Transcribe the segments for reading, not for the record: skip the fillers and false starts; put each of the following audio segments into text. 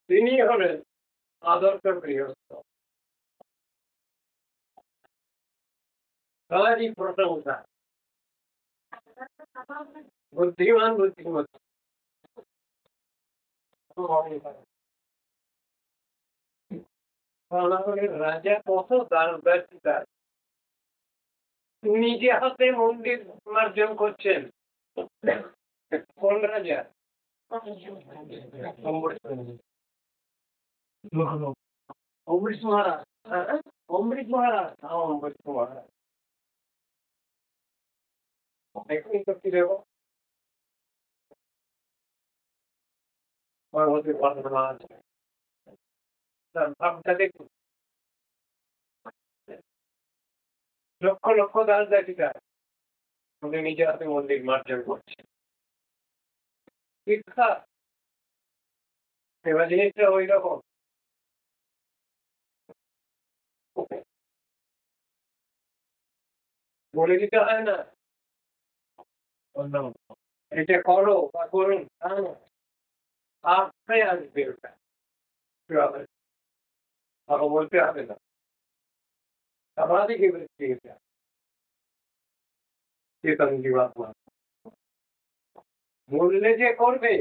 তিনি হলেন আদর্শ গৃহস্থ। তারই প্রশংসা বুদ্ধিমান বুদ্ধিমতী রাজা কত দাসদাসিতা নিজে হাতে মন্দির মার্জন করছেন। কোন রাজা? অমৃত মহারাজ। অমৃত মহারাজ। অমৃত মহারাজ এখনই তো কি দেব ভগবতী বর্ণনা আছে। তার ভাবটা দেখুন, লক্ষ লক্ষ দাস দাসিকা উনি নিজে হাতে মন্দির মার্জন করছেন। শিক্ষা এবার জিনিসটা ওই রকম। বলে দিতে হয় না এটা করো বা করুন, তা না, আপনি আসবে ওটা আরো বলতে হবে না। স্বাভাবিক বৃত্তি এটা চেতন জীবাত্মা বললে যে করবে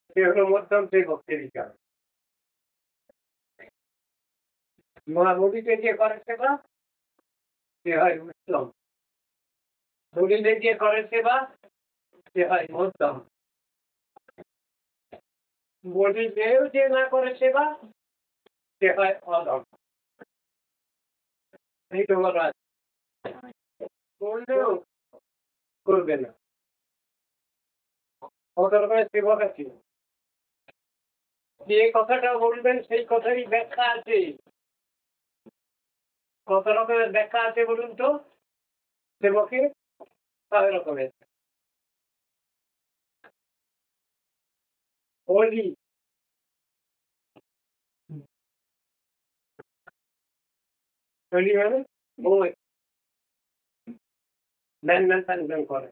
সে হলো মধ্যম সেই ভক্তিরিকা। মহানদীতে যে করে সেবা সে হয় উত্তম, বলিলে যে করে সেবা সে হয় মধ্যম, বলিলেও যে না করে সেবা সে হয় অধম। এই তো বলা আছে, বললেও করবে না। কত রকমের সেবক আছে, যে কথাটা বলবেন সেই কথারই ব্যাখ্যা আছে। কত রকমের ব্যাখ্যা আছে বলুন তো সেবকের? 6 রকমের। হোলি হোলি মানে বই লেনদেন ফেনদেন করে।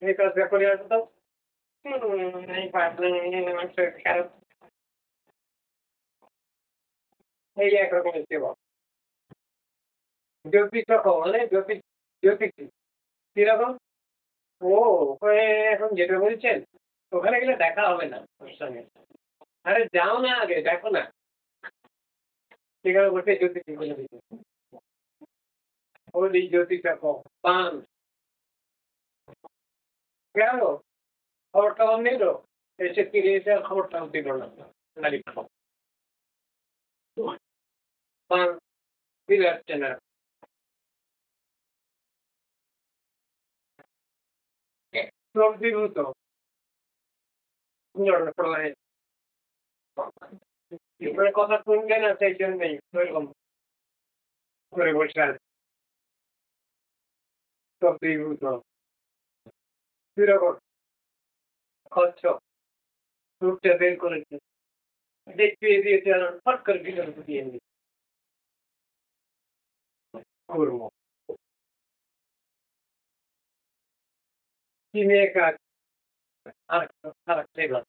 এই কাজটা করে আসো তো। এই পারলেন খারাপ। এই এক রকমের সেবক। জ্যোতিষক মানে জ্যোতিষী কিরকম? ও ওখানে এখন যেতে বলছেন ওখানে গেলে দেখা হবে না ওর সঙ্গে। আরে যাও না, আগে দেখো না সেখানে বসে জ্যোতিষী বলে দিচ্ছে হোলি জ্যোতিষক পান গেল, খবরটাও নিল, এসে ফিরে এসে আর খবরটাও দিল না। গাড়ি পান ফিরে আসছে না। সবজিভূত প্রলয়ে কথা শুনবে না, সেই জন্যই ওইরকম করে বসে আছে। সবজিভূত কিরকম কচ্ছপ রূপটা বের করেছে, দেখিয়ে দিয়েছে আর ফট করে ভিতরে ঢুকিয়ে নিয়েছে। কর্ম কি নিয়ে কাজ আর খারাপ সেবা।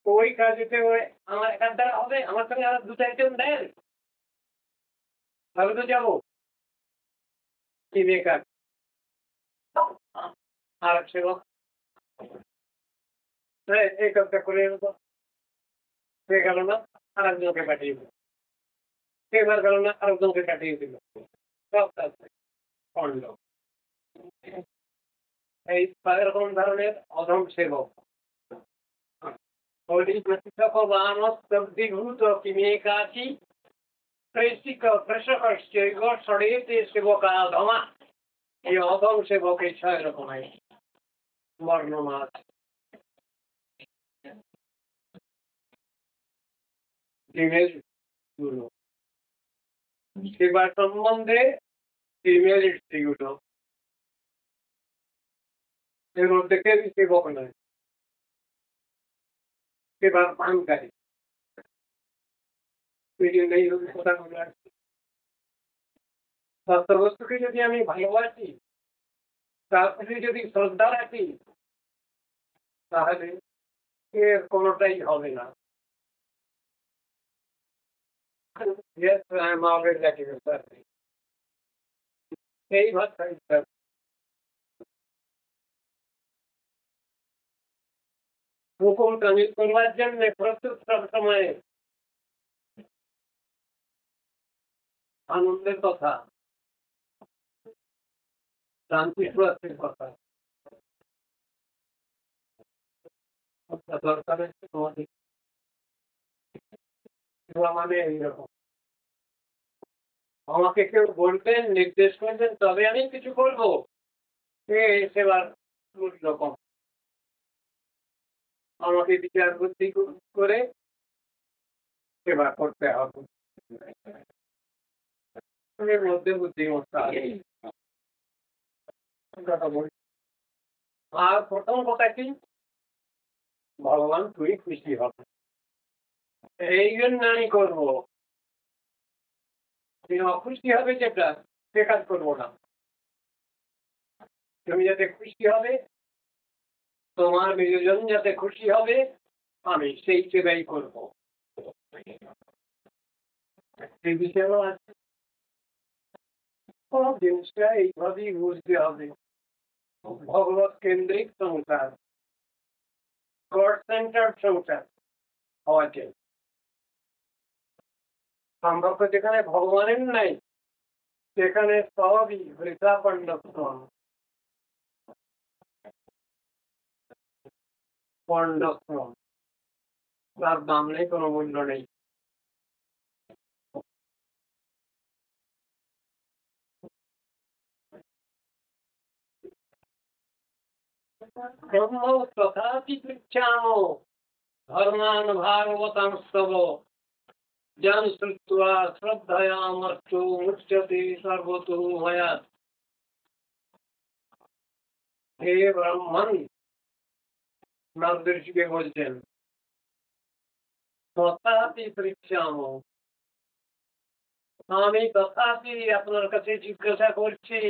ওই কাজেতে ওই আমার একার দ্বারা হবে, আমার সঙ্গে আর 2-4 জন দেন তাহলে তো যাবো। কি বেকার আর সেবক এই কাজটা করে এলো তো সে গেল না, আর একজনকে পাঠিয়ে দিল। সেবার গেল না, আর একজনকে পাঠিয়ে দিল। সব কাজ করল। এই এরকম ধরনের অধম সেবক কিমেকাচি কৃষকশ্চৈব ষড়েতে সেবকাধমা। এই অধম সেবকের 6 রকমের বর্ণনা আছে। ডিমের গুলো সেবা সম্বন্ধে ডিমের গুলো এর মধ্যে কেউ সেবক নয়, সেবার পানকারী নেই কথা বলে আসছি। বস্তুকে যদি আমি ভালোবাসি, তার প্রতি যদি শ্রদ্ধা রাখি, তাহলে এর কোনোটাই হবে না। Yes, I am already getting it, sir. এই ভাষাই স্যার। হুকুম তামিল করবার জন্য প্রস্তুত সবসময় আনন্দের কথা, শান্তি প্রাপ্তির কথা। দরকার হচ্ছে তোমাদের মানে এইরকম। আমাকে কেউ বলবেন, নির্দেশ করবেন, তবে আমি কিছু করবো। এ সেবার মূল্য কম। আমাকে বিচার বুদ্ধি করে সেবা করতে হবে। এর মধ্যে বুদ্ধিমত্তা আছে। কথা বলি। আর প্রথম কথা কি? ভগবান তুই খুশি হবে। এই জন্য আমি করবো। তুমি অখুশি হবে যেটা, সে কাজ করবো না। তুমি যাতে খুশি হবে, তোমার প্রিয়জন যাতে খুশি হবে, আমি সেই সেবাই করবো। এই বিষয়েও আছে। সব জিনিসটা এইভাবেই বুঝতে হবে। ভগবত কেন্দ্রিক সংসার, গড সেন্টার সংসার হওয়া চাই। সম্পর্ক যেখানে ভগবানের নাই, সেখানে সবই বৃথা পণ্ডশ্রম। পণ্ডশ্রম, তার দাম নেই, কোনো মূল্য নেই। ব্রহ্ম তথাপি পৃচ্ছামো ধর্মান ভাগবতাংস্তব জ্ঞান শ্রুত্বা শ্রদ্ধয়ামর্চো মুচ্যতে সর্বতো ভয়াৎ। হে ব্রাহ্মণ, নারদর্শিকে বলছেন, তথাপি পৃচ্ছামো, আমি তথাপি আপনার কাছে জিজ্ঞাসা করছি।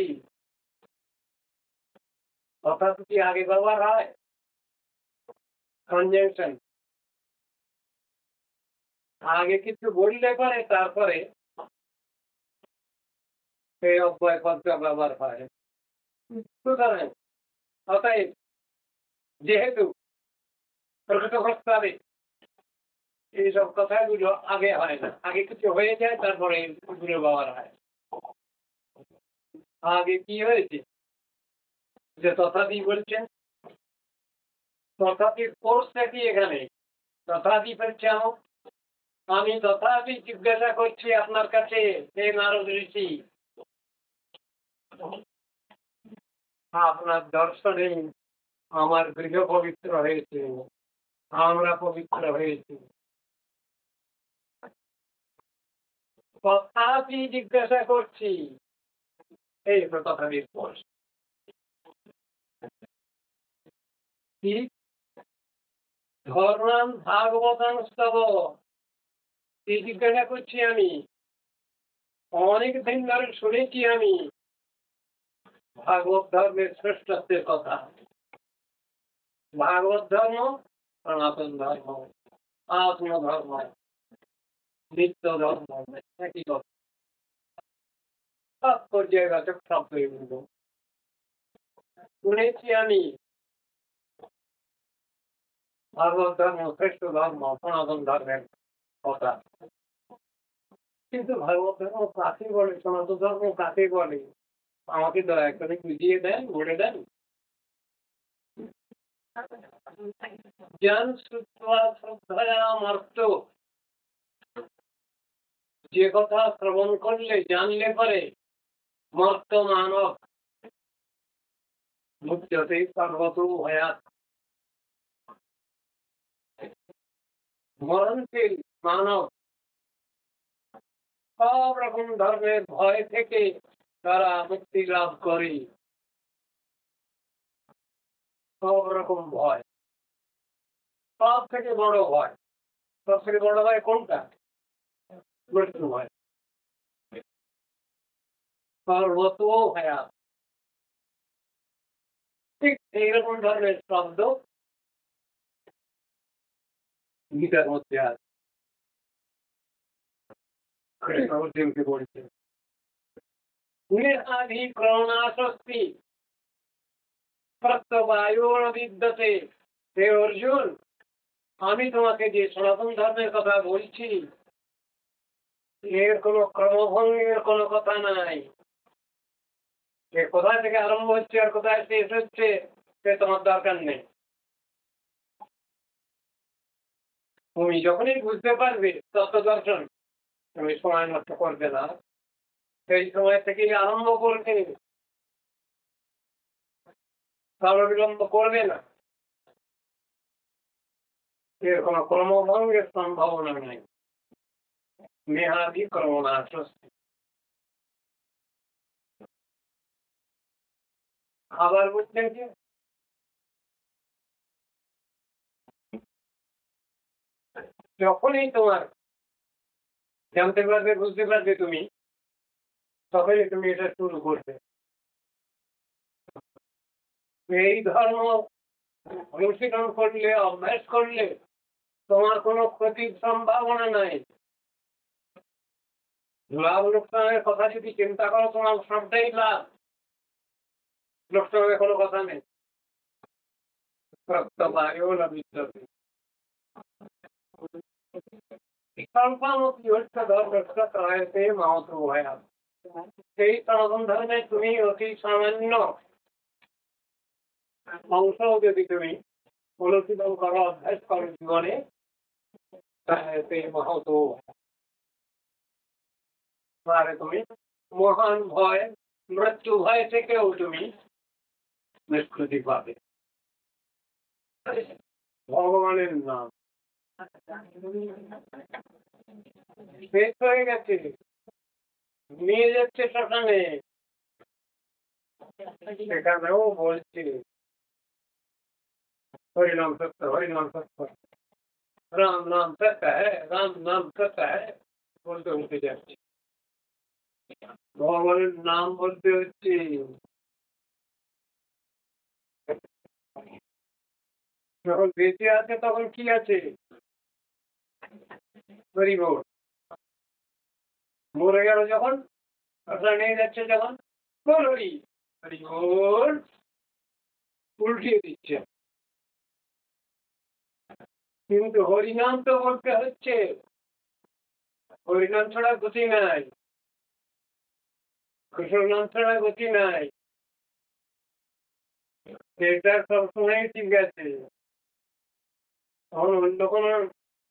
তথাপি কি আগে ব্যবহার হয়? কনজাংশন। আগে কিছু বললে পরে তারপরে সেই অব্যয় পদটা ব্যবহার হয়। সুতরাং অতএব যেহেতু প্রকৃতপক্ষে এইসব কথাগুলো আগে হয় না, আগে কিছু হয়ে যায় তারপরে এগুলো ব্যবহার হয়। আগে কি হয়েছে যে তথাপি বলছেন, তথাপির কোর্সটা কি এখানে? তথাপি পরিচয়, আমি তথাপি জিজ্ঞাসা করছি আপনার কাছে, হে নারদ ঋষি, আপনার দর্শনে আমার গৃহ পবিত্র হয়েছে, আমরা পবিত্র হয়েছি। তথাপি জিজ্ঞাসা করছি, এই তো তথাপির কোর্স। কি? ধর্মাম ভাগবতাংস্তব, এই জিজ্ঞাসা করছি আমি। অনেক দিন ধরে শুনেছি আমি ভাগবত ধর্মের শ্রেষ্ঠত্বের কথা। ভাগবত ধর্ম সনাতন ধর্ম, আত্ম ধর্ম, নিত্য ধর্ম, একই কথা। তাৎপর্যবাচক শব্দ এগুলো শুনেছি আমি। ভাগবত ধর্ম শ্রেষ্ঠ ধর্ম, সনাতন ধর্মের কথা। কিন্তু ভাগবত ধর্ম কাকে বলে, সনাতন ধর্ম কাকে বলে? আমাকে দয়া করে বুঝিয়ে দেন, বলে দেন। জ্ঞান শ্রুত্বা শ্রদ্ধয়ামর্ত্য, যে কথা শ্রবণ করলে, জানলে পরে মর্ত মানব মুচ্যতে সর্বতো ভয়াৎ। মরণশীল মানব সব রকম ধর্মের ভয় থেকে তারা মুক্তি লাভ করে। সব রকম ভয়, সব থেকে বড় ভয়, সব থেকে বড় ভয় কোনটা? মৃত্যু ভয়। সর্বতো ভয়াৎ। ঠিক এইরকম ধরনের শব্দ গীতার মধ্যে আছে। অর্জুনকে বলছে নেহাধি ক্রমণাসক্তি প্রত্যবায়ুর বিদ্যতে। হে অর্জুন, আমি তোমাকে যে সনাতন ধর্মের কথা বলছি এর কোনো ক্রমভঙ্গের কোনো কথা নাই। এ কোথায় থেকে আরম্ভ হচ্ছে আর কোথায় শেষ হচ্ছে সে তোমার দরকার নেই। তুমি যখনই বুঝতে পারবে তত্ত্ব দর্শন, তুমি সময় নষ্ট করবে না, সেই সময় থেকেই আরম্ভ করবে, কাল বিলম্ব করবে না। এর কোনো ক্রমভঙ্গের সম্ভাবনা নেই। নেহাদি ক্রমণাসক্তি। আবার বুঝছেন কি যখনই তোমার জানতে পারবে বুঝতে পারবে তুমি, তখনই তুমি এটা শুরু করবে। এই ধর্ম অনুশীলন করলে, অভ্যাস করলে তোমার কোনো ক্ষতির সম্ভাবনা নাই। লাভ লোকসানের কথা যদি চিন্তা করো তোমার সবটাই লাভ, লোকসানের কোনো কথা নেই। প্রত্যবায়ও না বিদ্যতে স্বল্পামপি হচ্ছে ধর্মস্য ত্রায়তে মাহাতো ভয়া। সেই সনাতন ধর্মে তুমি অতি সামান্য অংশ যদি তুমি অনুশীলন করো, অভ্যাস করো জীবনে, ত্রায়তে মাহাতো ভয়, তুমি মহান ভয়, মৃত্যু ভয় থেকেও তুমি নিষ্কৃতি পাবে। ভগবানের নাম শেষ হয়ে গেছে, নিয়ে যাচ্ছে শ্মশানে, সেখানেও বলছে হরিনাম সত্য, হরিনাম সত্য, রাম নাম সত্য হ্যাঁ, রাম নাম সত্য হ্যাঁ বলতে উঠে যাচ্ছে। ভগবানের নাম বলতে হচ্ছে। যখন বেঁচে আছে তখন কি আছে? হরি বল। মরে গেল যখন, আপনার নিয়ে যাচ্ছে যখন, বল হরি, হরি বল, উল্টিয়ে দিচ্ছে। কিন্তু হরিনাম তো বলতে হচ্ছে, হরিনাম ছাড়া গতি নাই, কৃষ্ণ নাম ছাড়া গতি নাই। এটা সবসময় ঠিক আছে, তখন অন্য কোনো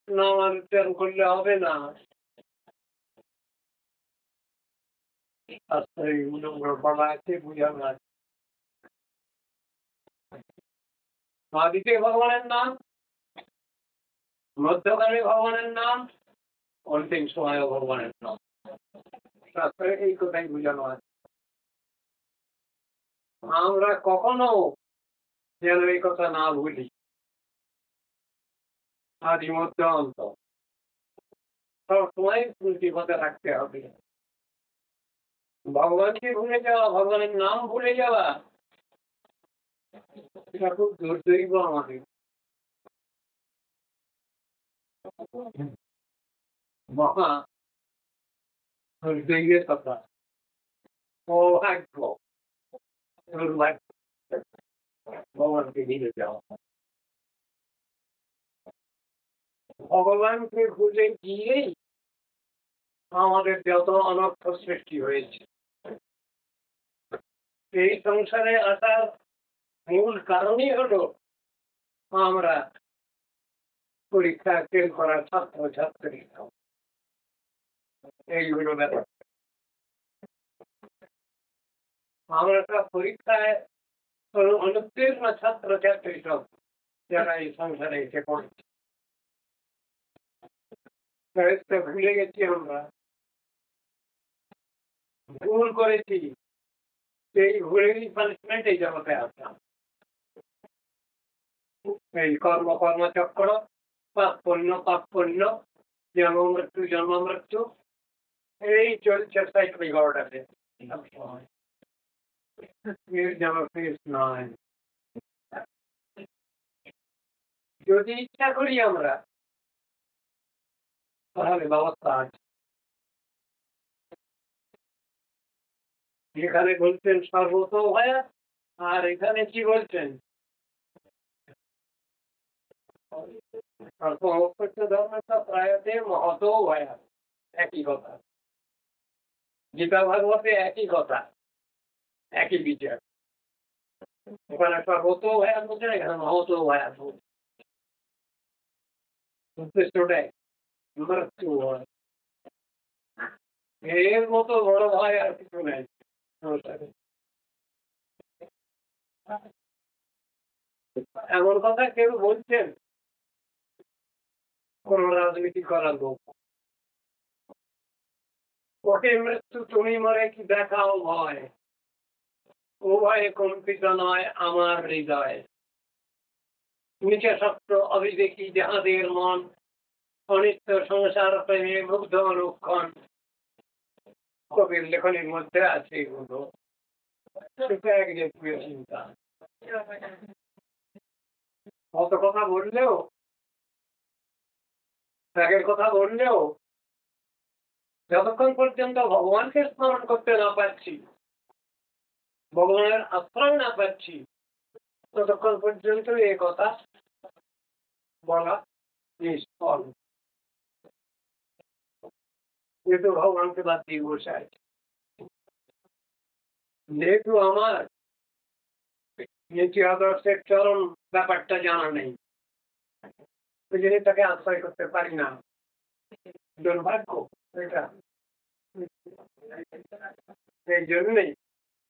নাম আর উচ্চারণ করলে হবে না। বলা আছে বুঝানো আছে। আদিতে ভগবানের নাম, মধ্যকালে ভগবানের নাম, অন্তিম সময় ভগবানের নাম। শাস্ত্রে এই কথাই বুঝানো আছে। আমরা কখনো যেন এই কথা না ভুলি, আদি মধ্য অন্ত সবসময় স্মৃতি পথে রাখতে হবে। ভগবানকে ভুলে যাওয়া, ভগবানের নাম ভুলে যাওয়া, এটা খুব দুর্দৈব আমাদের। মহা দুর্দৈবের কথা, সৌভাগ্য, দুর্ভাগ্য ভগবানকে ভুলে যাওয়া। ভগবানকে ভুলে গিয়েই আমাদের যত অনর্থ সৃষ্টি হয়েছে। এই সংসারে আসার মূল কারণই হলো আমরা পরীক্ষা ফেল করা ছাত্র ছাত্রী। এই হলো ব্যাপার। আমরা একটা পরীক্ষায় অনুত্তীর্ণ ছাত্র ছাত্রী সব যারা এই সংসারে এসে পড়েছে, ভুলে গেছি আমরা, ভুল করেছি, সেই ভুলেরই পানিশমেন্ট এই জগতে আসলাম। এই কর্ম কর্মচক্র, পাপ পুণ্য, জন্ম মৃত্যু, এই চলছে সাইকেল গড়াটাতে। যেন শেষ নয়। যদি ইচ্ছা করি আমরা তাহলে ব্যবস্থা আছে। এখানে বলছেন সর্বতোভয়া, আর এখানে কি বলছেন? সর্বপ্রত্য ধর্মস্য ত্রয়তে মহতো ভয়া। একই কথা। গীতা ভাগবতে একই কথা, একই বিচার। ওখানে সর্বতো ভয়া বলছেন, এখানে মহতো ভয়া বলছেন। উদ্দেশ্যটাই মৃত্যু ভয়। এর মতো বড় ভয় আর কিছু নেই সংসারে। এমন কথা কেউ বলছেন কোন রাজনীতি করার লোক, ওকে মৃত্যু তুমি মরে কি দেখাও ভয়, ও ভয়ে কম্পিত নয় আমার হৃদয়। নিচে সত্য অবিবেকী যাহাদের মন, অনিত্য সংসার প্রেমে মুগ্ধ অনুক্ষণ। কবির লেখনের মধ্যে আছে এগুলো। এক জাতীয় চিন্তা। অত কথা বললেও, ত্যাগের কথা বললেও, যতক্ষণ পর্যন্ত ভগবানকে স্মরণ করতে না পারছি, ভগবানের আশ্রয় না পাচ্ছি, ততক্ষণ পর্যন্ত এই কথা বলা নিষ্ফল। যেহেতু ভগবানকে বাদ দিয়ে বসে আছে, যেহেতু আমার নীতি আদর্শের চরম ব্যাপারটা জানা নেই, ওই জন্য তাকে আশ্রয় করতে পারি না। দুর্ভাগ্য এটা। এই জন্যই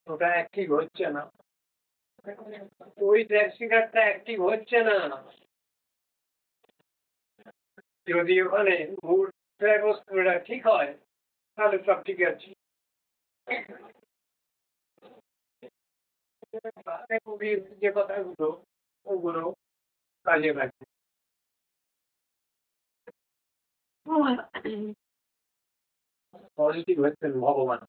ওটা অ্যাক্টিভ হচ্ছে না, ওই ট্যাক্সিকারটা অ্যাক্টিভ হচ্ছে না। যদি ওখানে মূল বস্তুটা ঠিক হয় তাহলে সব ঠিক আছে। কবির যে কথাগুলো ওগুলো কাজে লাগে। পজিটিভ হচ্ছেন ভগবান।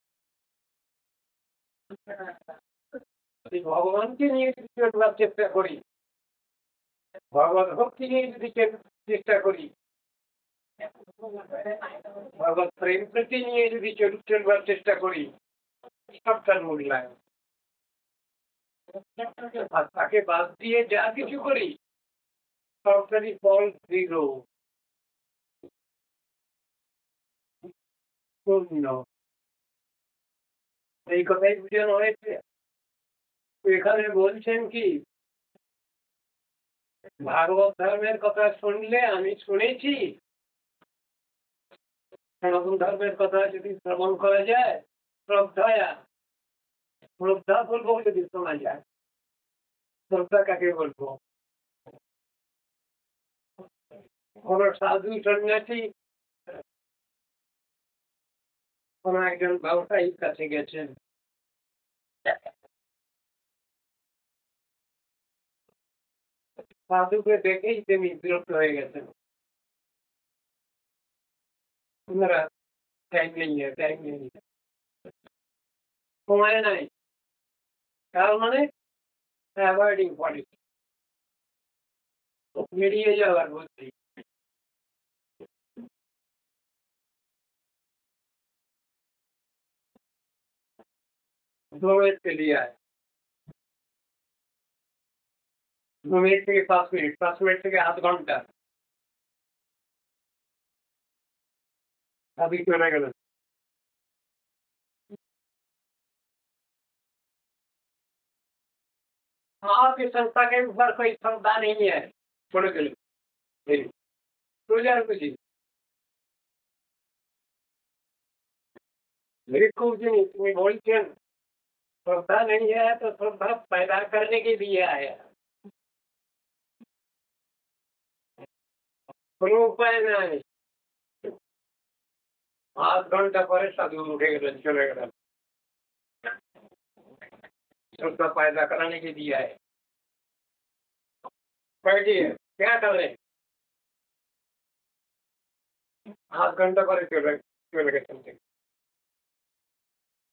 ভগবানকে নিয়ে যদি চলবার চেষ্টা করি, ভগবত ভক্তি নিয়ে যদি চেষ্টা করি, ভগবত প্রেম প্রীতি নিয়ে যদি চলবার চেষ্টা করি, সবটার মূল্যায়ন। আর তাকে বাদ দিয়ে যা কিছু করি সবটারই ফল জিরো, শূন্য। এই কথাই বুঝানো হয়েছে। এখানে বলছেন কি, ভাগবত ধর্মের কথা শুনলে আমি শুনেছি, সনাতন ধর্মের কথা যদি শ্রবণ করা যায়, শ্রদ্ধা বলবো যদি শোনা যায়। শ্রদ্ধা কাকে বলবো? কোন সাধু সন্ন্যাসী কোন একজন ব্যবসায়ীর কাছে গেছেন, সাধুকে দেখেই তিনি বিরক্ত হয়ে গেছেন। ওনারা টাইম নেই, সময় নাই, তার মানে অ্যাভয়েডিং পলিসি, এড়িয়ে যাওয়ার বুদ্ধি। দৌড়ের চলিয়ে আয়, 2 মিনিট থেকে 5 মিনিট, 5 মিনিট থেকে আধ ঘন্টা, अभी चले गए। आपकी संस्था के ऊपर कोई श्रद्धा नहीं है, छोड़ के तो यार कुछ बिल्कुल भी नहीं। तुम्हें बोलते श्रद्धा नहीं है तो श्रद्धा पैदा करने के लिए आया, কোনো উপায় নাই। 8 ঘন্টা পরে সাধু উঠে গেলেন, চলে গেলেন। श्रद्धा पैदा कराने के लिए आए, बैठिए क्या कर रहे हैं? 8 ঘন্টা পরে চলে গেছেন।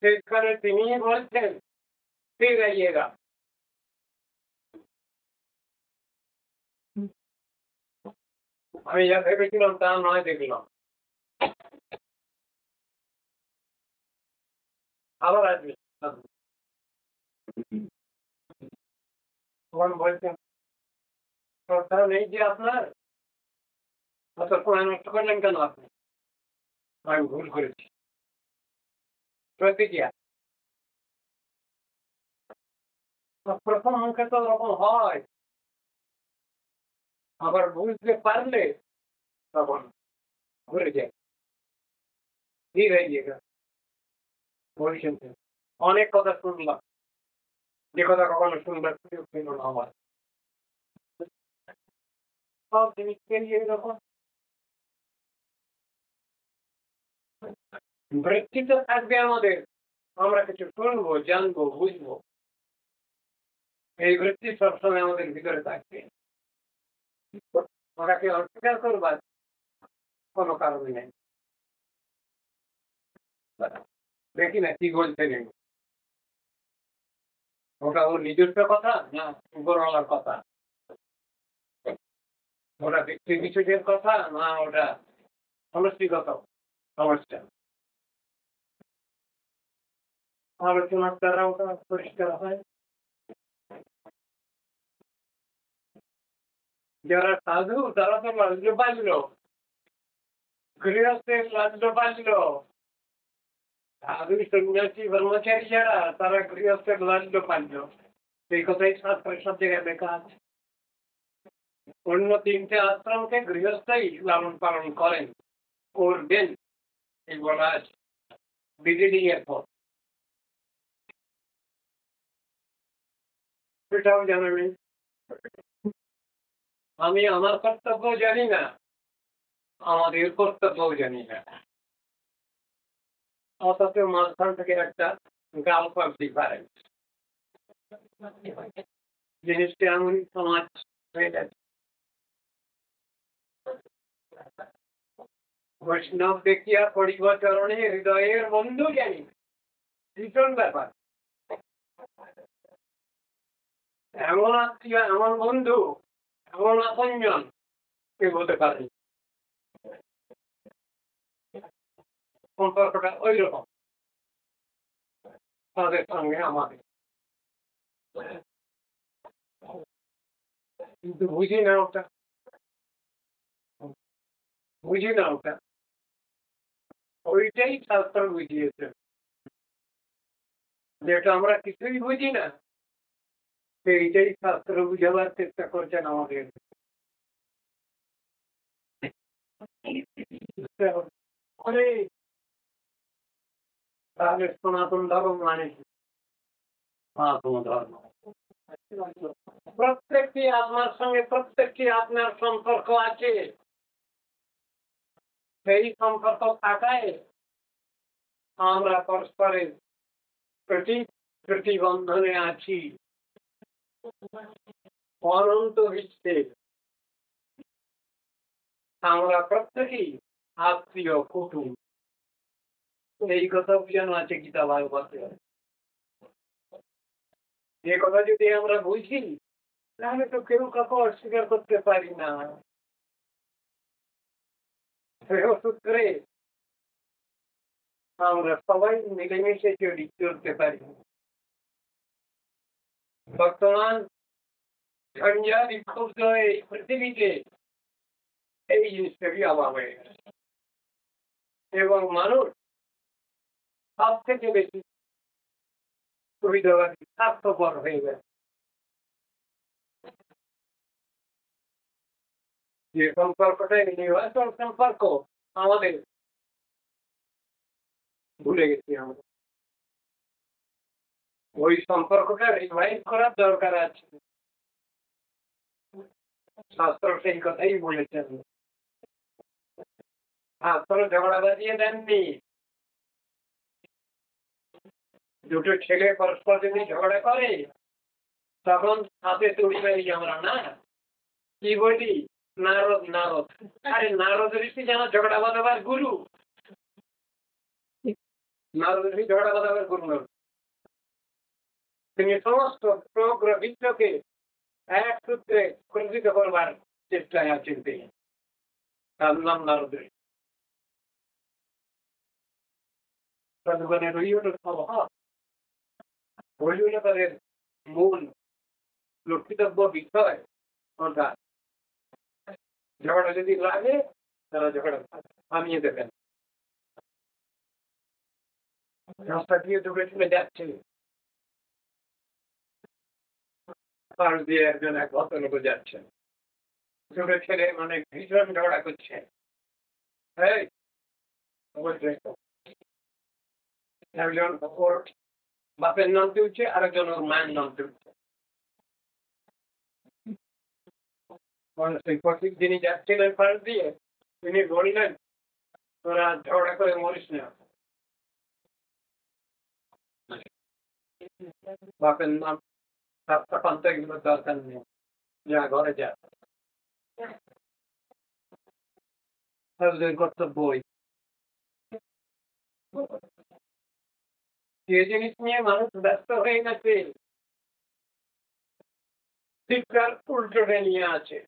সেখানে তিনি বলছেন फिर आइएगा। আমি যা ভেবেছিলাম তা নয় দেখলাম। আবার আসবে। তখন বলছেন, শ্রদ্ধা নেই যে আপনার? অত সময় নষ্ট করলেন কেন আপনি? আমি ভুল করেছি। প্রতিক্রিয়া। প্রথম মুখে তো ওরকম হয়। আবার বুঝতে পারলে তখন ঘুরে যায়। স্থির হয়ে গিয়ে বলছেন যে, অনেক কথা শুনলাম। যে কথা কখনো শুনবার সুযোগ ছিল না আমার। সব জিনিসকে নিয়ে এরকম বৃত্তি তো থাকবে আমাদের। আমরা কিছু শুনবো, জানবো, বুঝবো। এই বৃত্তি সবসময় আমাদের ভিতরে থাকবে। ওটাকে অস্বীকার করবার কোনো কারণ নেই। দেখি না কি বলছেন এগুলো। ওটা ওর নিজস্ব কথা না উপরওয়ালার কথা? ওটা ব্যক্তি বিশেষের কথা না ওটা সমষ্টিগত সমস্যা? আলোচনার দ্বারা ওটা পরিষ্কার হয়। যারা সাধু তারা তো লাল্য বাল্য, গৃহস্থের লাল্য বাল্য। সাধু সন্ন্যাসী ব্রহ্মচারী যারা তারা গৃহস্থের লাল্য পাল্য। এই কথাই শাস্ত্রের সব জায়গায় লেখা আছে। অন্য তিনটে আশ্রমকে গৃহস্থই লালন পালন করেন, করবেন এই বলা আছে বিডিডিং এর পর। সেটাও জানা নেই। আমি আমার কর্তব্য জানি না, আমাদের কর্তব্যও জানি না। অথচ মাঝখান থেকে একটা গাল পাল্টি পারে। জিনিসটা এমনই সমাজ হয়ে গেছে। বৈষ্ণব দেখিয়া পড়িব চরণে হৃদয়ের বন্ধু জানি। ভীষণ ব্যাপার। এমন আত্মীয়, এমন বন্ধু, এমন আপনজন কে বলতে পারেন। সম্পর্কটা ওই রকম তাদের সঙ্গে আমাদের। কিন্তু বুঝি না ওটা, বুঝি না ওটা। ওইটাই শাস্ত্র বুঝিয়েছে। যেটা আমরা কিছুই বুঝি না, সেইটাই শাস্ত্র বুঝাবার চেষ্টা করছেন আমাদের। করে তাহলে সনাতন ধর্ম মানে কি? সনাতন ধর্ম প্রত্যেকটি আপনার সঙ্গে প্রত্যেকটি আপনার সম্পর্ক আছে। সেই সম্পর্ক থাকায় আমরা পরস্পরের প্রতি প্রতিবন্ধনে আছি। অনন্ত বিশ্বে আমরা প্রত্যেকেই আত্মীয় কুটুম। এই কথা বোঝানো আছে গীতা ভাগবতে। যে কথা যদি আমরা বুঝি তাহলে তো কেউ কাউকে অস্বীকার করতে পারি না। সূত্রে আমরা সবাই মিলেমিশে চলতে পারি। বর্তমান ঝঞ্ঝা বিক্ষুব্ধ এই পৃথিবীতে এই জিনিসটারই অভাব হয়ে গেছে এবং মানুষ সব থেকে বেশি সুবিধাবাদী স্বার্থপর হয়ে গেছে। যে সম্পর্কটা ইউনিভার্সাল সম্পর্ক আমাদের ভুলে গেছি আমরা। ওই সম্পর্কটা রিভাইভ করার দরকার আছে। শাস্ত্র সেই কথাই বলেছেন। শাস্ত্র ঝগড়া বাজিয়ে দেননি। দুটো ছেলে পরস্পর যদি ঝগড়া করে তখন হাতে তুড়ি মারি আমরা না কি বলি নারদ নারদ। আরে নারদ ঋষি যেন ঝগড়া বাঁধাবার গুরু। নারদ ঋষি ঝগড়া বাঁধাবার গুরু নন। তিনি সমস্ত সমগ্র বিশ্বকে এক সূত্রে প্রকৃত করবার চেষ্টায় আছেন তিনি। তার নাম নারদ ঋষি। দোকানের ওই হলো স্বভাব, ওই হলো তাদের মূল লক্ষিতব্য বিষয়। অর্থাৎ ঝগড়া যদি লাগে তারা ঝগড়া থামিয়ে দেবেন। রাস্তা দিয়ে দূরে চলে যাচ্ছে, পাশ দিয়ে একজন এক ভদ্রলোক যাচ্ছেন, ছোট ছেলে মানে ভীষণ ঝগড়া করছে, এই অবশ্যই একজন ওর বাপের নাম তুলছে, আরেকজন ওর মায়ের নাম তুলছে। প্রত্যেক যিনি যাচ্ছিলেন পাশ দিয়ে তিনি বললেন, তোরা ঝগড়া করে মরিস না, বাপের নাম রাস্তা পাল্টে এগুলো দরকার নেই, যা ঘরে যা। তাদের কর্তব্যই যে জিনিস নিয়ে মানুষ ব্যস্ত হয়ে গেছে শিক্ষার উল্টোটা নিয়ে আছে।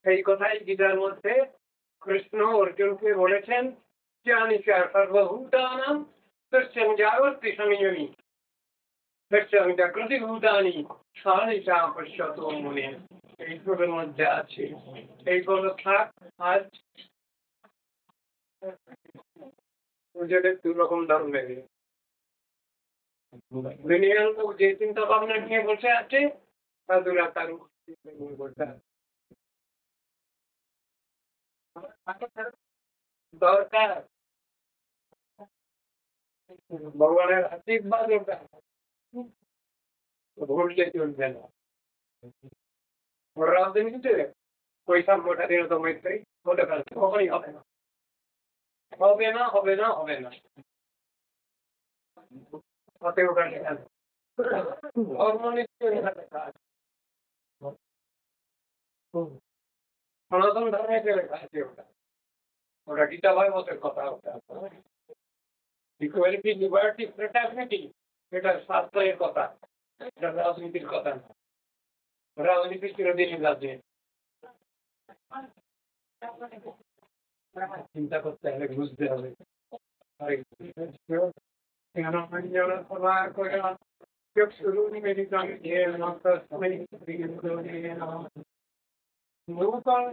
এই কথাই গীতার মধ্যে কৃষ্ণ অর্জুনকে বলেছেন, জানিকা সর্বভূতানাং তস্যাং জাগর্তি সংযমী তস্যাং জাগ্রতি ভূতানি সানিশা পশ্যতো মুনিঃ। এই শ্লোকের মধ্যে আছে। এই কথা থাক। আজ নিজেদের দু রকম ধর্ম বেরিয়ে দুনিয়ার লোক যে চিন্তা ভাবনা নিয়ে বসে আছে সাধুরা তার দরকার ভগবানের আশীর্বাদ ওটা ভুললে চলবে না। রাজনীতিতে বৈষম্যটা নিরতম হতে পারে, কখনই হবে না, হবে না, হবে না, হবে না। হতে ওটা লেখা নেই। ধর্ম নিশ্চয় লেখা আছে, সনাতন ধর্মে লেখা আছে ওটা, ওটা গীতা ভাগবতের কথা। ওটা ইকুয়ালিটি, লিবার্টি, ফ্রেটার্নিটি, এটা শাস্ত্রের কথা, এটা রাজনীতির কথা না। রাজনীতি চিরদিনই রাজনীতি। চিন্তা করতে হবে, বুঝতে হবে। নূতন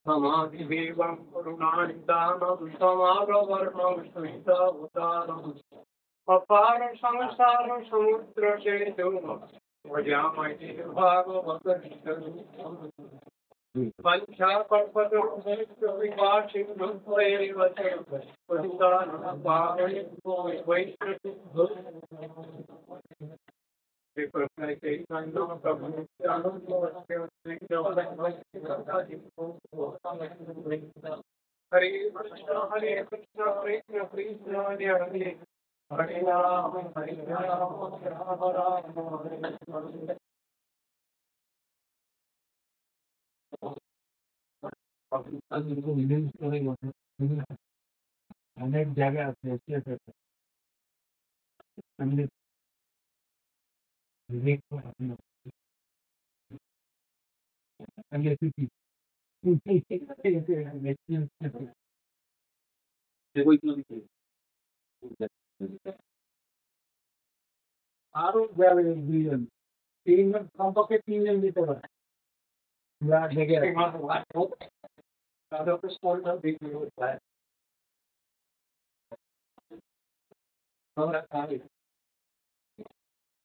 समाधिदेवं करुणानिधानं समागवर्णं श्वेतावतारम् अपार संसार समुद्र सेतु भजामहे भागवतम् पंचाकल्पतरुभ्यश्च विकासितं त्वयैव च पतितानां पावनेभ्यो वैष्णवेभ्यो हरे कृष्ण हरे कृष्ण कृष्ण कृष्ण हरे हरे हरे राम राम हरे हरे। অনেক জায়গা আছে আরো যাবে দুইজন, তিনজন, কমপক্ষে তিনজন দিতে পারে। আমরা দেখে আমরা খাই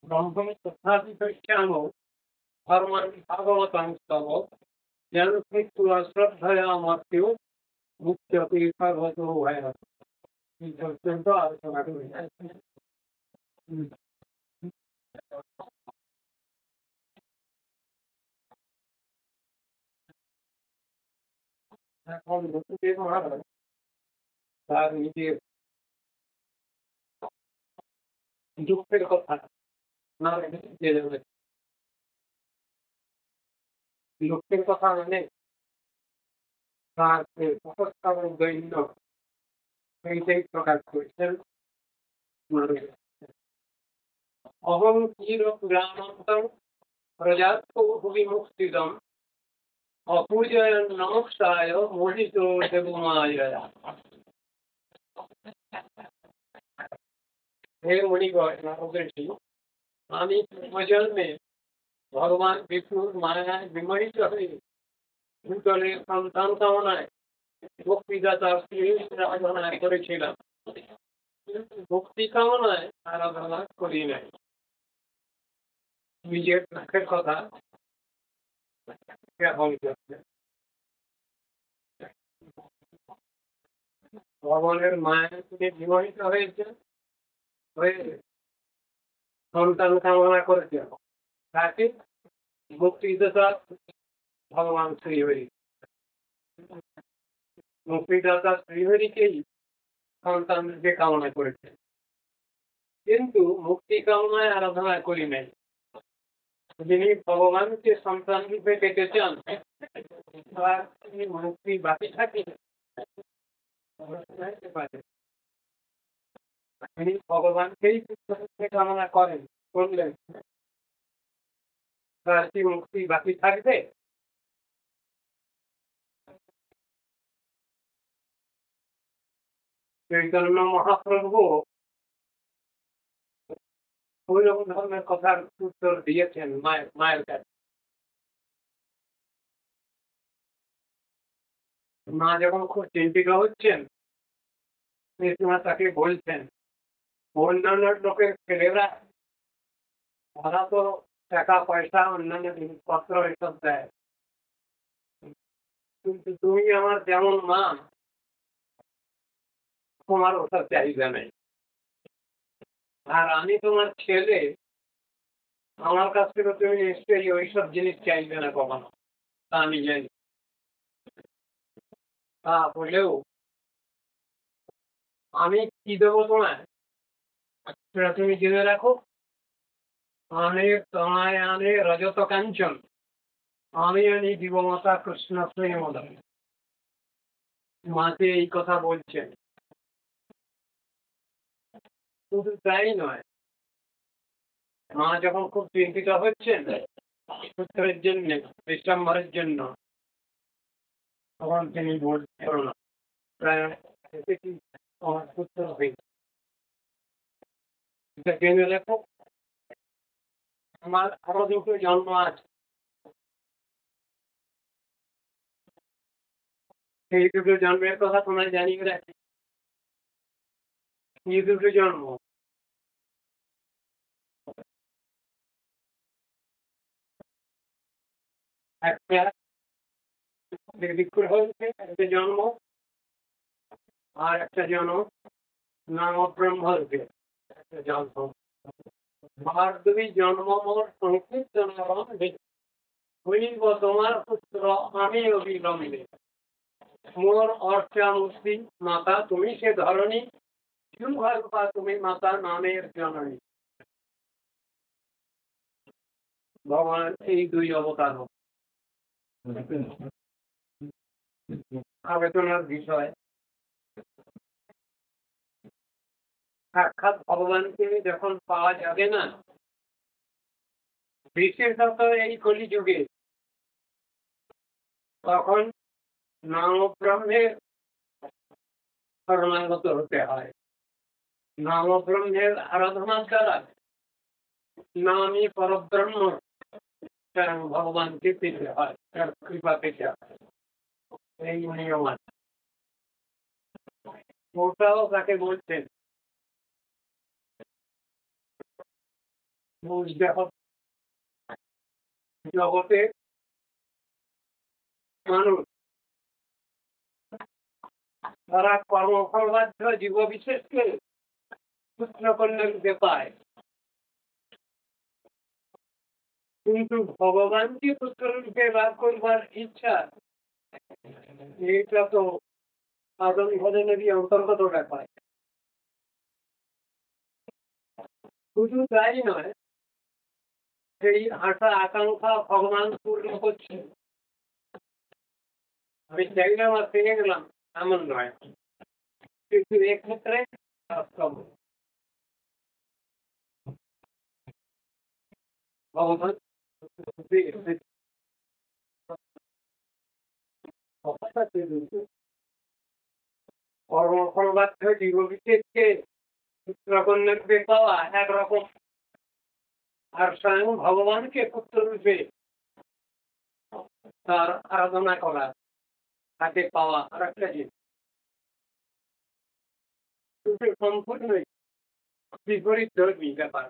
ব্রহ্মং তথাপি পশ্যামো ধর্মাन् ভাগবতাং স্তব যেন কৃত্বা শ্রদ্ধয়া মর্ত্যু মুক্তি সর্বতো ভয় এই পর্যন্ত আলোচনা করি। এখন বসুদেব মহারাজ তার নিজের দুঃখের কথা না জেনে লোকের কথা মানে তার যে উপস্থাপন দৈন্য সেইটাই প্রকাশ করছেন। অহং চির গ্রামান্তর প্রজাতো ভুবিমুক্তিদম অপূজয়ন নমস্কায় মোহিত দেবমায়া। হে মণিগণ নারদর্শি, আমি পূর্বজন্মে ভগবান বিষ্ণুর মায়ায় বিমোহিত হয়ে ভূতলের সন্তান কামনায় ভক্তিদাতার শ্রী আরাধনা করেছিলাম, ভক্তি কামনায় আরাধনা করি নাই। নিজের দুঃখের কথা জ্ঞাপন করছে। ভগবানের মায়ায় তিনি বিমোহিত হয়েছে, হয়ে সন্তান কামনা করেছেন, তাকে মুক্তিদাতা ভগবান শ্রীহরি, মুক্তিদাতা শ্রীহরিকেই সন্তানকে কামনা করেছেন, কিন্তু মুক্তি কামনায় আরাধনা করি নাই। যিনি ভগবানকে সন্তান রূপে পেতে চান, তার মুক্তি বাকি থাকে, তিনি ভগবানকেই কামনা করেন, করলেন, তার কি মুক্তি বাকি থাকবে? চৈতন্য মহাপ্রভু ওই রকম ধরনের কথার উত্তর দিয়েছেন মায়ের কাছে। মা যখন খুব চিন্তিত হচ্ছেন, মা তাকে বলছেন, অন্যান্য লোকের ছেলেরা তারা তো টাকা পয়সা অন্যান্য জিনিসপত্র এসব দেয়, কিন্তু তুমি আমার যেমন মা, তোমার ওটা চাহিদা নেই। আর আমি তোমার ছেলে, আমার কাছ থেকে তুমি নিশ্চয়ই ওইসব জিনিস চাইবে না কখনো, তা আমি জানি। তা বলেও আমি কি দেবো তোমায় সেটা তুমি জেনে রাখো। আমি তোমায় আনে রজত কাঞ্চন, আমি আনি দিবমাতা কৃষ্ণ প্রেমদা। মাকে এই কথা বলছেন। শুধু তাই নয়, মা যখন খুব চিন্তিত হচ্ছেন পুত্রের জন্য, বিশ্বম্ভরের জন্য, তখন তিনি বলছেন না প্রায় আমার পুত্র হয়েছে, জেনে রেখো আমার আরো দুটো জন্ম আছে, সেই দুটো জন্মের কথা তোমায় জানিয়ে রাখি। এই দুটো জন্ম, একটা বিক্ষুর হয়েছে একটা জন্ম, আর একটা জন্ম নাম ব্রহ্ম রূপে একটা জন্ম। ভারতবী জন্ম মোর সংক্ষিপ্ত নাম হইব তোমার পুত্র আমি অবিলম্বে। মোর অর্চা মুক্তি মাতা তুমি সে ধরণী, শুভারূপা তুমি মাতা নামের জননী। ভগবান এই দুই অবতার আলোচনার বিষয়। সাক্ষাৎ ভগবানকে যখন পাওয়া যাবে না, বিশেষত এই কলিযুগে, তখন নাম ব্রহ্মের শরণাগত হতে হয়। নাম ব্রহ্মের আরাধনার দ্বারা নামই পরব্রহ্ম স্বয়ং ভগবানকে পেতে হয়, তার কৃপা পেতে হয়। এই নিয়ম আছে। ওটাও তাকে বলছেন বুঝতে হবে জগতে মানুষ তারা কর্মফলবাধ্য জীববিশেষকে পুত্র কন্যা রূপে পায়, কিন্তু ভগবানকে পুত্র রূপে লাভ করবার ইচ্ছা এইটা তো সাধন ভজনেরই অন্তর্গত ব্যাপার। শুধু তাই নয়, সেই আশা আকাঙ্ক্ষা ভগবান পূর্ণ করছে। আমি চাইলাম আর পেয়ে গেলাম এমন নয়, কিন্তু এক্ষেত্রে বাস্তব ভগবান কর্মফলবাধ্য জীববিশেষকে পুত্রকন্যা রূপে পাওয়া একরকম, আর স্বয়ং ভগবানকে পুত্র রূপে তার আরাধনা করা, তাকে পাওয়া আর একটা জিনিস দুটো সম্পূর্ণই বিপরীত ধর্মী ব্যাপার।